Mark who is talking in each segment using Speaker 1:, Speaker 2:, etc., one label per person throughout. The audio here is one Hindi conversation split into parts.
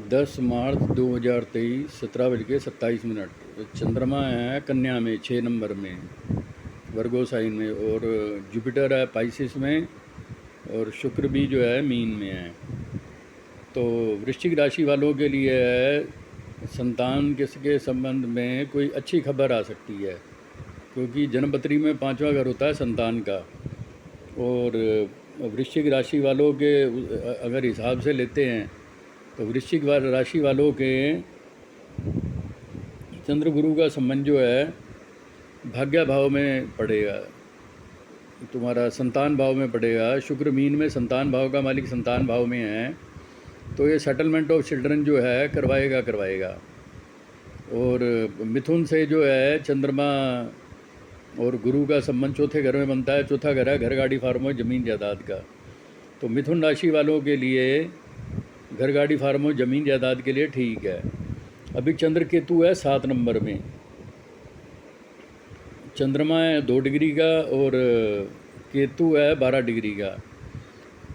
Speaker 1: 10 मार्च 2023 17:27। चंद्रमा है कन्या में 6 नंबर में, वर्गो साइन में, और जुपिटर है पाइसिस में, और शुक्र भी जो है मीन में है। तो वृश्चिक राशि वालों के लिए है संतान के संबंध में कोई अच्छी खबर आ सकती है, क्योंकि जन्मपत्री में 5वां घर होता है संतान का। और वृश्चिक राशि वालों के अगर हिसाब से लेते हैं तो वृश्चिक राशि वालों के चंद्र गुरु का संबंध जो है भाग्य भाव में पड़ेगा, तुम्हारा संतान भाव में पड़ेगा। शुक्र मीन में संतान भाव का मालिक संतान भाव में है, तो ये सेटलमेंट ऑफ चिल्ड्रन जो है करवाएगा। और मिथुन से जो है चंद्रमा और गुरु का संबंध चौथे घर में बनता है। चौथा घर है घर गाड़ी फार्म और ज़मीन जायदाद का। तो मिथुन राशि वालों के लिए घर गाड़ी फार्म और ज़मीन जायदाद के लिए ठीक है। अभी चंद्र केतु है 7 नंबर में, चंद्रमा है 2 डिग्री का और केतु है 12 डिग्री का।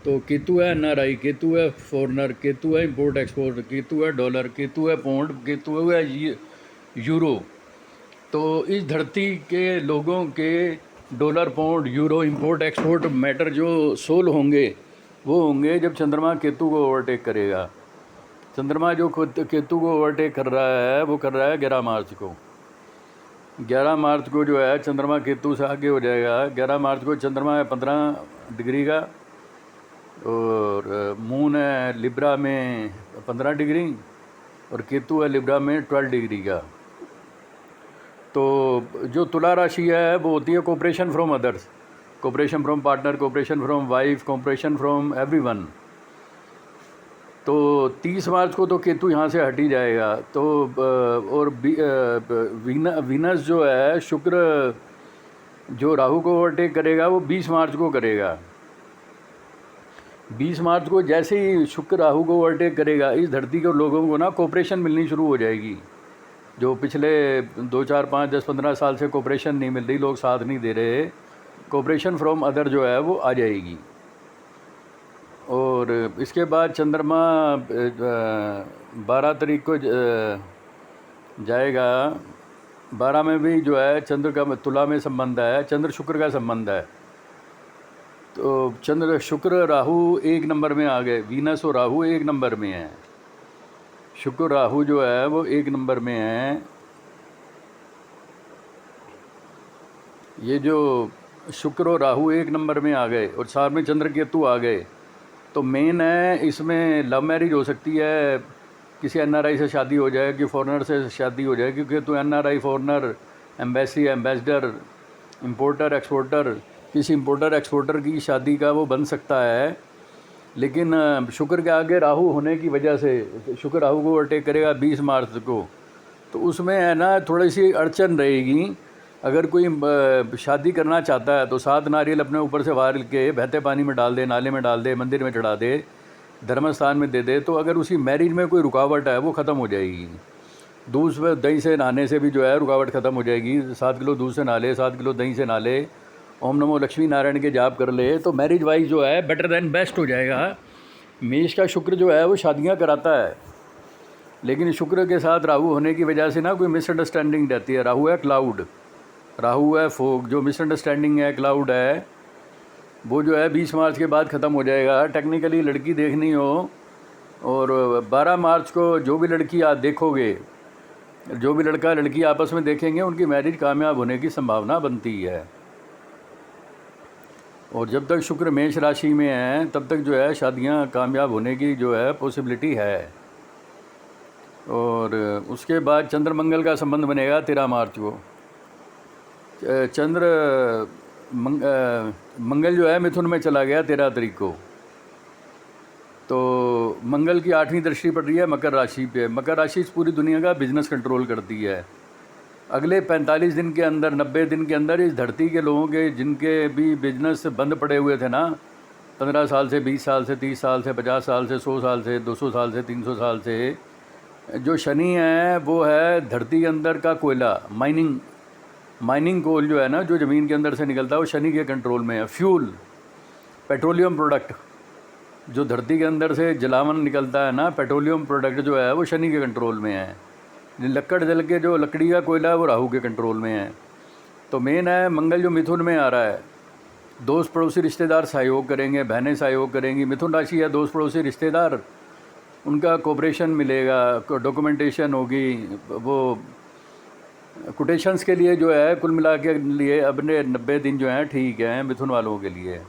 Speaker 1: तो केतु है NRI, केतु है फॉरनर, केतु है इंपोर्ट एक्सपोर्ट, केतु है डॉलर, केतु है पौंड, केतु है यूरो। तो इस धरती के लोगों के dollar pound euro import export matter जो सोल होंगे वो होंगे जब चंद्रमा केतु को ओवरटेक करेगा। चंद्रमा जो केतु को ओवरटेक कर रहा है वो कर रहा है 11 मार्च को। 11 मार्च को जो है चंद्रमा केतु से आगे हो जाएगा। 11 मार्च को चंद्रमा है 15 डिग्री का, और मून है लिब्रा में 15 डिग्री, और केतु है लिब्रा में 12 डिग्री का। तो जो तुला राशि है वो होती है cooperation from others, cooperation from partner, cooperation from wife, cooperation from everyone. तो 30 मार्च को तो केतु यहाँ से हट ही जाएगा। तो और वीनस जो है शुक्र जो राहु को ओवरटेक करेगा वो 20 मार्च को करेगा। 20 मार्च को जैसे ही शुक्र राहु को ओवरटेक करेगा, इस धरती के लोगों को ना कोऑपरेशन मिलनी शुरू हो जाएगी। जो पिछले 2, 4, 5, 10, 15 साल से कोऑपरेशन नहीं मिल रही, लोग साथ नहीं दे रहे, कोऑपरेशन फ्रॉम अदर जो है वो आ जाएगी। और इसके बाद चंद्रमा 12 तारीख को जाएगा। 12 में भी जो है चंद्र का तुला में संबंध है, चंद्र शुक्र का संबंध है। तो चंद्र शुक्र राहु 1 नंबर में आ गए, वीनस और राहु 1 नंबर में है। शुक्र राहु जो है वो 1 नंबर में है। ये जो शुक्र और राहु 1 नंबर में आ गए और साथ में चंद्र केतु आ गए, तो मेन है इसमें लव मैरिज हो सकती है, किसी NRI से शादी हो जाए, कि फॉरेनर से शादी हो जाए, क्योंकि तो NRI foreigner, embassy, ambassador, importer exporter, किसी इंपोर्टर एक्सपोर्टर की शादी का वो बन सकता है। लेकिन शुक्र के आगे राहु होने की वजह से शुक्र राहु को ओवरटेक करेगा 20 मार्च को, तो उसमें है ना थोड़ी सी अड़चन रहेगी। अगर कोई शादी करना चाहता है तो 7 नारियल अपने ऊपर से वार के बहते पानी में डाल दे, नाले में डाल दे, मंदिर में चढ़ा दे, धर्म स्थान में दे दे, तो अगर उसी मैरिज में कोई रुकावट है वो ख़त्म हो जाएगी। दूध में दही से नहाने से भी जो है रुकावट ख़त्म हो जाएगी। 7 किलो दूध से नहा ले, 7 किलो दही से नहा ले, ओम नमो लक्ष्मी नारायण के जाप कर ले, तो मैरिज वाइज जो है बेटर दैन बेस्ट हो जाएगा। मेष का शुक्र जो है वो शादियां कराता है, लेकिन शुक्र के साथ राहु होने की वजह से ना कोई मिसअंडरस्टैंडिंग रहती है। राहु है क्लाउड, राहु है फोग, जो मिसअंडरस्टैंडिंग है, क्लाउड है, वो जो है 20 मार्च के बाद ख़त्म हो जाएगा। टेक्निकली लड़की देखनी हो, और 12 मार्च को जो भी लड़की आप देखोगे, जो भी लड़का लड़की आपस में देखेंगे, उनकी मैरिज कामयाब होने की संभावना बनती है। और जब तक शुक्र मेष राशि में है तब तक जो है शादियां कामयाब होने की जो है पॉसिबिलिटी है। और उसके बाद चंद्र मंगल का संबंध बनेगा 13 मार्च को। चंद्र मंगल जो है मिथुन में चला गया 13 तारीख को। तो मंगल की 8वीं दृष्टि पड़ रही है मकर राशि पे। मकर राशि पूरी दुनिया का बिजनेस कंट्रोल करती है। अगले 45 दिन के अंदर, 90 दिन के अंदर इस धरती के लोगों के जिनके भी बिजनेस बंद पड़े हुए थे ना, 15 साल से, 20 साल से, 30 साल से, 50 साल से, 100 साल से, 200 साल से, 300 साल से, जो शनि है वो है धरती के अंदर का कोयला, माइनिंग कोल जो है ना, जो ज़मीन के अंदर से निकलता है, वो शनि के कंट्रोल में है। फ्यूल, पेट्रोलियम प्रोडक्ट, जो धरती के अंदर से जलावन निकलता है ना, पेट्रोलियम प्रोडक्ट जो है वो शनि के कंट्रोल में है। लक्कड़ जल के जो लकड़ी का कोयला है वो राहु के कंट्रोल में है। तो मेन है मंगल जो मिथुन में आ रहा है, दोस्त पड़ोसी रिश्तेदार सहयोग करेंगे, बहनें सहयोग करेंगी। मिथुन राशि है, दोस्त पड़ोसी रिश्तेदार उनका कोऑपरेशन मिलेगा, डॉक्यूमेंटेशन होगी, वो कोटेशंस के लिए जो है कुल मिला के लिए अपने 90 दिन जो हैं ठीक हैं मिथुन वालों के लिए।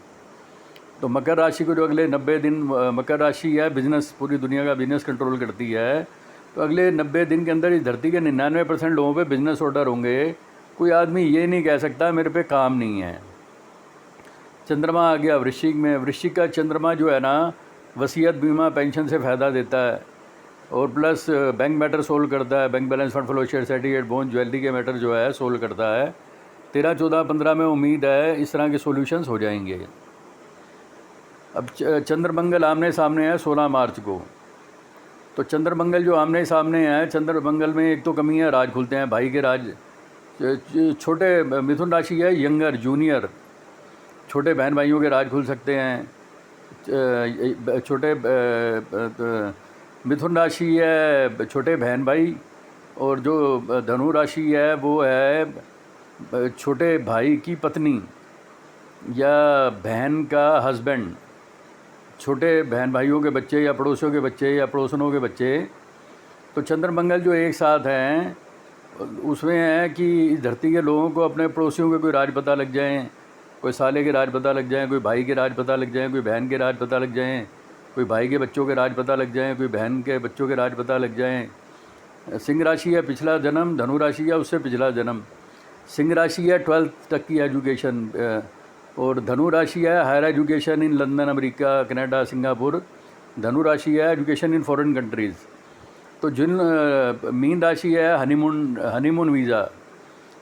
Speaker 1: तो मकर राशि को जो अगले 90 दिन, मकर राशि है बिजनेस, पूरी दुनिया का बिजनेस कंट्रोल करती है। तो अगले 90 दिन के अंदर इस धरती के 99% लोगों पे बिजनेस ऑर्डर होंगे। कोई आदमी ये नहीं कह सकता मेरे पे काम नहीं है। चंद्रमा आ गया वृश्चिक में। वृश्चिक का चंद्रमा जो है ना, वसीयत, बीमा, पेंशन से फ़ायदा देता है और प्लस बैंक मैटर सोल्व करता है। Bank balance, fund flow, share certificate, bond, jewellery के मैटर जो है सोल्व करता है। 13, 14, 15 में उम्मीद है इस तरह के सॉल्यूशंस हो जाएंगे। अब चंद्रमंगल आमने सामने है 16 मार्च को। तो चंद्रमंगल जो आमने सामने है, चंद्रमंगल में एक तो कमी है, राज खुलते हैं, भाई के राज। छोटे मिथुन राशि है, यंगर, जूनियर, छोटे बहन भाइयों के राज खुल सकते हैं। छोटे मिथुन राशि है छोटे बहन भाई, और जो धनु राशि है वो है छोटे भाई की पत्नी या बहन का हस्बैंड, छोटे बहन भाइयों के बच्चे या पड़ोसियों के बच्चे या पड़ोसनों के बच्चे। तो चंद्रमंगल जो एक साथ हैं उसमें है कि इस धरती के लोगों को अपने पड़ोसियों के कोई राज पता लग जाएं, कोई साले के राज पता लग जाएं, कोई भाई के राज पता लग जाएं, कोई बहन के राज पता लग जाएं, कोई भाई के बच्चों के राज पता लग जाएं, कोई बहन के बच्चों के राज पता लग जाएं। सिंह राशि है पिछला जन्म, धनु राशि है उससे पिछला जन्म। सिंह राशि है 12th तक की एजुकेशन, और धनु राशि है higher education in London, America, Canada, Singapore. धनु राशि है एजुकेशन इन फॉरेन कंट्रीज़। तो जिन मीन राशि है हनीमून वीज़ा,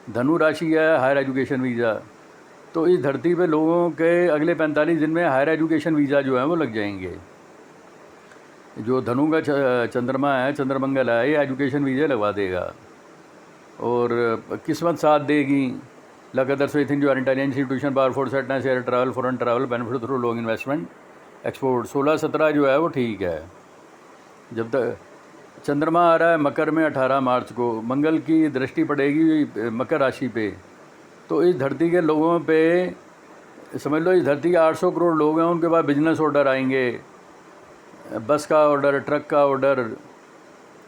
Speaker 1: धनु राशि है हायर एजुकेशन वीज़ा। तो इस धरती पे लोगों के अगले 45 दिन में हायर एजुकेशन वीज़ा जो है वो लग जाएंगे। जो धनु का चंद्रमा है, चंद्रमंगल है, ये एजुकेशन वीज़ा लगवा देगा और किस्मत साथ देगी। लक अदर्स विथ इन जो इंटेलिजेंस इंस्टीट्यूशन, पावर फोर्स, सेटनेस, air travel, foreign travel, benefit through long investment, export. 16-17 जो है वो ठीक है। जब तक चंद्रमा आ रहा है मकर में 18 मार्च को, मंगल की दृष्टि पड़ेगी मकर राशि पे। तो इस धरती के लोगों पे समझ लो, इस धरती के 800 करोड़ लोग हैं, उनके पास बिजनेस ऑर्डर आएंगे, बस का ऑर्डर, ट्रक का ऑर्डर,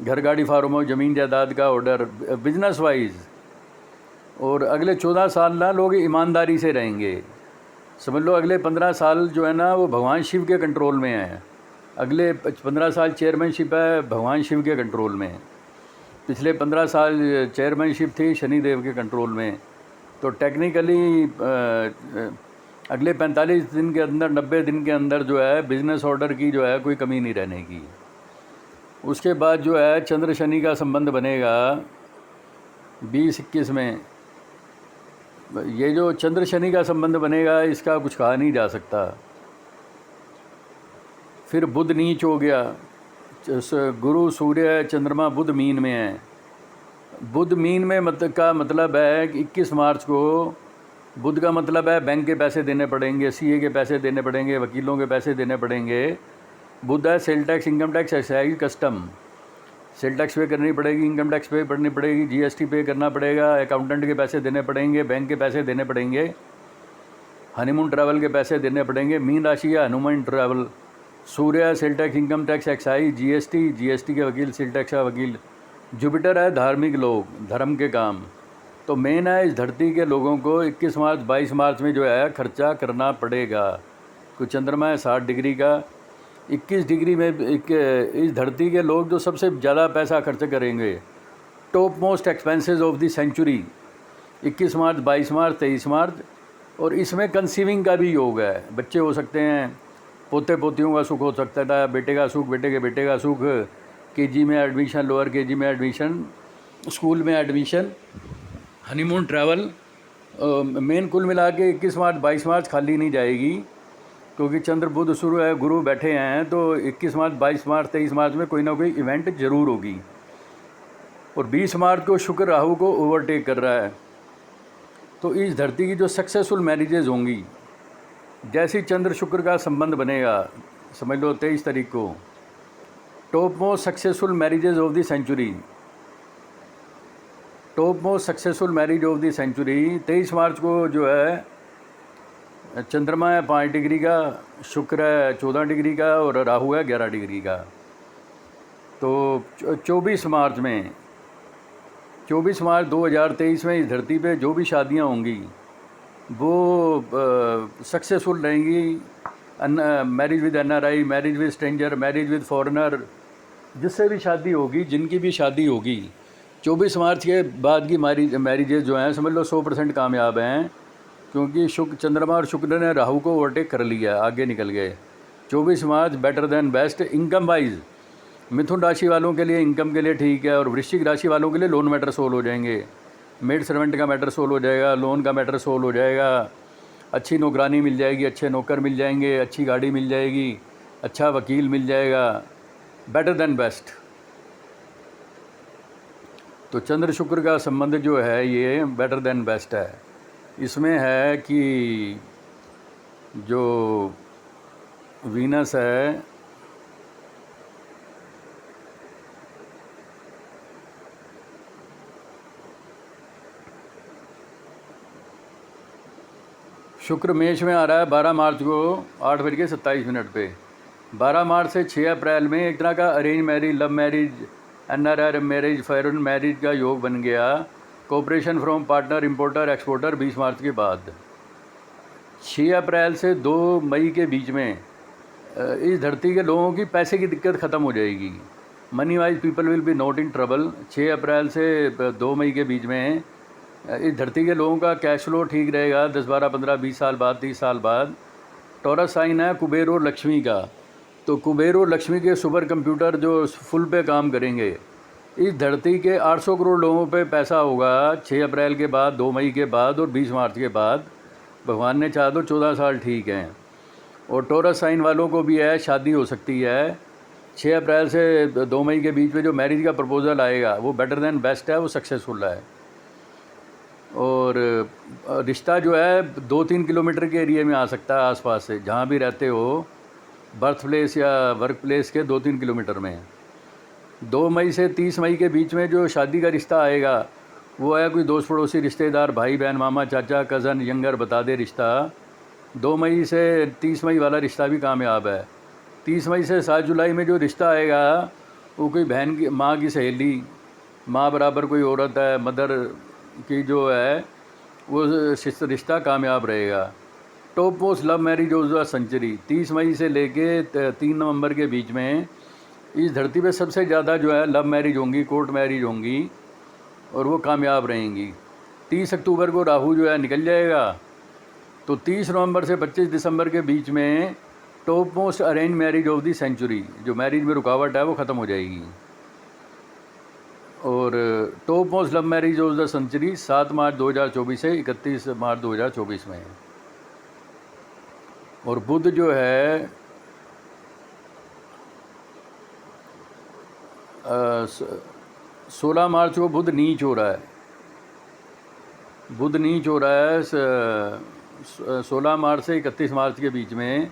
Speaker 1: घर गाड़ी फार्म हाउस, ज़मीन जायदाद का ऑर्डर, बिजनेस वाइज। और अगले 14 साल ना लोग ईमानदारी से रहेंगे। समझ लो अगले 15 साल जो है ना वो भगवान शिव के कंट्रोल में है। अगले 15 साल चेयरमैनशिप है भगवान शिव के कंट्रोल में। पिछले 15 साल चेयरमैनशिप थी शनि देव के कंट्रोल में। तो टेक्निकली अगले 45 दिन के अंदर, 90 दिन के अंदर जो है बिज़नेस ऑर्डर की जो है कोई कमी नहीं रहने की। उसके बाद जो है चंद्र शनि का संबंध बनेगा 20-21 में। ये जो चंद्र शनि का संबंध बनेगा इसका कुछ कहा नहीं जा सकता। फिर बुध नीच हो गया, गुरु, सूर्य, चंद्रमा, बुध मीन में है। बुध मीन में मतलब है कि 21 मार्च को बुध का मतलब है बैंक के पैसे देने पड़ेंगे, सीए के पैसे देने पड़ेंगे, वकीलों के पैसे देने पड़ेंगे। बुध है cell tax, income tax, excise, custom. Sale tax पे करनी पड़ेगी, इनकम टैक्स पे करनी पड़ेगी, जीएसटी पे करना पड़ेगा, अकाउंटेंट के पैसे देने पड़ेंगे, बैंक के पैसे देने पड़ेंगे, हनीमून ट्रैवल के पैसे देने पड़ेंगे। मीन राशि है हनुमान ट्रैवल। सूर्य sale tax, income tax, excise, GST के वकील, सेल टैक्स का वकील। जुपिटर है धार्मिक लोग, धर्म के काम। तो मेन है इस धरती के लोगों को 21 मार्च 22 मार्च में जो है खर्चा करना पड़ेगा। कुछ चंद्रमा है 60 डिग्री का, 21 डिग्री में इस धरती के लोग जो सबसे ज़्यादा पैसा खर्च करेंगे, top most expenses of the century, 21 मार्च 22 मार्च 23 मार्च। और इसमें कंसीविंग का भी योग है, बच्चे हो सकते हैं, पोते पोतियों का सुख हो सकता है, बेटे का सुख, बेटे के बेटे का सुख, केजी में एडमिशन, लोअर केजी में एडमिशन, स्कूल में एडमिशन, हनीमून ट्रैवल। मेन कुल मिला के 21 मार्च 22 मार्च खाली नहीं जाएगी, क्योंकि चंद्र बुध शुरू है, गुरु बैठे हैं। तो 21 मार्च 22 मार्च 23 मार्च में कोई ना कोई इवेंट ज़रूर होगी। और 20 मार्च को शुक्र राहु को ओवरटेक कर रहा है। तो इस धरती की जो सक्सेसफुल मैरिजेज होंगी, जैसी चंद्र शुक्र का संबंध बनेगा, समझ लो 23 तारीख को। Top most successful marriages of the century, top most successful marriage of the century 23 मार्च को जो है चंद्रमा है 5 डिग्री का, शुक्र है 14 डिग्री का और राहु है 11 डिग्री का। तो 24 मार्च में 24 मार्च 2023 में इस धरती पे जो भी शादियां होंगी वो सक्सेसफुल रहेंगी। Marriage with NRI, marriage with stranger, marriage with foreigner, जिससे भी शादी होगी, जिनकी भी शादी होगी 24 मार्च के बाद की मैरिजेज जो हैं समझ लो 100% कामयाब हैं, क्योंकि चंद्रमा और शुक्र ने राहु को ओवरटेक कर लिया, आगे निकल गए। 24 मार्च better than best. Income wise मिथुन राशि वालों के लिए इनकम के लिए ठीक है, और वृश्चिक राशि वालों के लिए लोन मैटर सोल्व हो जाएंगे, मेड सर्वेंट का मैटर सोल्व हो जाएगा, लोन का मैटर सोल्व हो जाएगा, अच्छी नौकरानी मिल जाएगी, अच्छे नौकर मिल जाएंगे, अच्छी गाड़ी मिल जाएगी, अच्छा वकील मिल जाएगा, बेटर देन बेस्ट। तो चंद्र शुक्र का संबंध जो है ये बेटर देन बेस्ट है। इसमें है कि जो वीनस है शुक्र मेष में आ रहा है 12 मार्च को 8:27 पे। 12 मार्च से 6 अप्रैल में एक तरह का arrange marriage, love marriage, NRI marriage, foreign marriage का योग बन गया। Cooperation from partner, importer, exporter 20 मार्च के बाद। 6 अप्रैल से 2 मई के बीच में इस धरती के लोगों की पैसे की दिक्कत ख़त्म हो जाएगी। Money wise people will be not in trouble. 6 अप्रैल से 2 मई के बीच में इस धरती के लोगों का कैश फ्लो ठीक रहेगा 10, 12, 15, 20 साल बाद, 30 साल बाद। टॉरस साइन है कुबेर और लक्ष्मी का, तो कुबेर और लक्ष्मी के सुपर कंप्यूटर जो फुल पे काम करेंगे। इस धरती के 800 करोड़ लोगों पे पैसा होगा 6 अप्रैल के बाद, 2 मई के बाद और 20 मार्च के बाद। भगवान ने चाहा तो 14 साल ठीक हैं। और टॉरस साइन वालों को भी है, शादी हो सकती है 6 अप्रैल से 2 मई के बीच में। जो मैरिज का प्रपोज़ल आएगा वो बेटर देन बेस्ट है, वो सक्सेसफुल है। और रिश्ता जो है 2-3 किलोमीटर के एरिया में आ सकता है, आसपास से जहाँ भी रहते हो, बर्थ प्लेस या वर्क प्लेस के 2-3 किलोमीटर में। 2 मई से 30 मई के बीच में जो शादी का रिश्ता आएगा वो है कोई दोस्त पड़ोसी, रिश्तेदार, भाई बहन, मामा चाचा, कज़न, यंगर बता दे रिश्ता। 2 मई से 30 मई वाला रिश्ता भी कामयाब है। 30 मई से 7 जुलाई में जो रिश्ता आएगा वो कोई बहन की, माँ की सहेली, माँ बराबर कोई औरत है, मदर की जो है वो रिश्ता कामयाब रहेगा। Top most love marriage of the century 30 मई से लेके 3 नवंबर के बीच में इस धरती पे सबसे ज़्यादा जो है लव मैरिज होंगी, कोर्ट मैरिज होंगी और वो कामयाब रहेंगी। 30 अक्टूबर को राहु जो है निकल जाएगा, तो 30 नवंबर से 25 दिसंबर के बीच में top most arrange marriage of the century, जो मैरिज में रुकावट है वो ख़त्म हो जाएगी। और top most love marriage of the century 7 मार्च 2024 से 31 मार्च 2024 में। और बुध जो है 16 मार्च को बुध नीच हो रहा है। बुध नीच हो रहा है 16 मार्च से 31 मार्च के बीच में।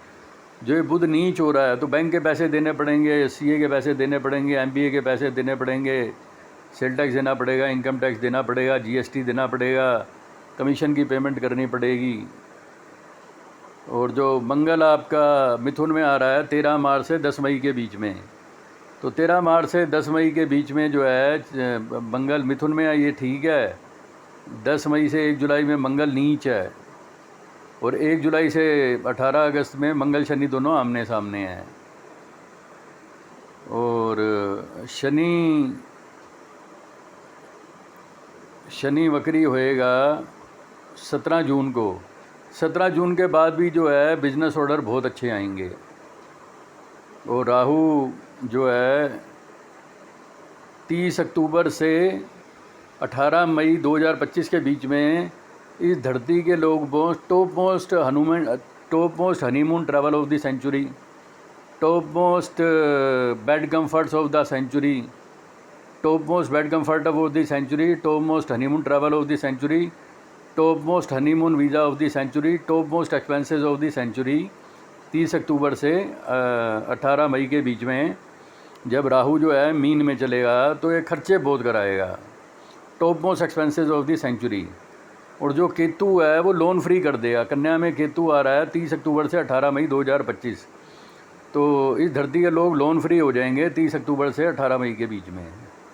Speaker 1: जो ये बुध नीच हो रहा है तो बैंक के पैसे देने पड़ेंगे, CA के पैसे देने पड़ेंगे, MBA के पैसे देने पड़ेंगे, सेल टैक्स देना पड़ेगा, इनकम टैक्स देना पड़ेगा, GST देना पड़ेगा, कमीशन की पेमेंट करनी पड़ेगी। और जो मंगल आपका मिथुन में आ रहा है 13 मार्च से 10 मई के बीच में, तो 13 मार्च से 10 मई के बीच में जो है मंगल मिथुन में है, ये ठीक है। 10 मई से 1 जुलाई में मंगल नीच है, और 1 जुलाई से 18 अगस्त में मंगल शनि दोनों आमने सामने हैं। और शनि वक्री होएगा 17 जून को। 17 जून के बाद भी जो है बिजनेस ऑर्डर बहुत अच्छे आएंगे। और राहु जो है 30 अक्टूबर से 18 मई 2025 के बीच में इस धरती के लोग top most honeymoon travel of the century, top most bed comforts of the century, top most bed comfort of the century, top most honeymoon travel of the century, top most honeymoon visa of the century, top most expenses of the century, 30 अक्टूबर से 18 मई के बीच में जब राहु जो है मीन में चलेगा तो ये खर्चे बहुत कराएगा, top most expenses of the century. और जो केतु है वो लोन फ्री कर देगा। कन्या में केतु आ रहा है 30 अक्टूबर से 18 मई 2025। तो इस धरती के लोग लोन फ्री हो जाएंगे 30 अक्टूबर से 18 मई के बीच में।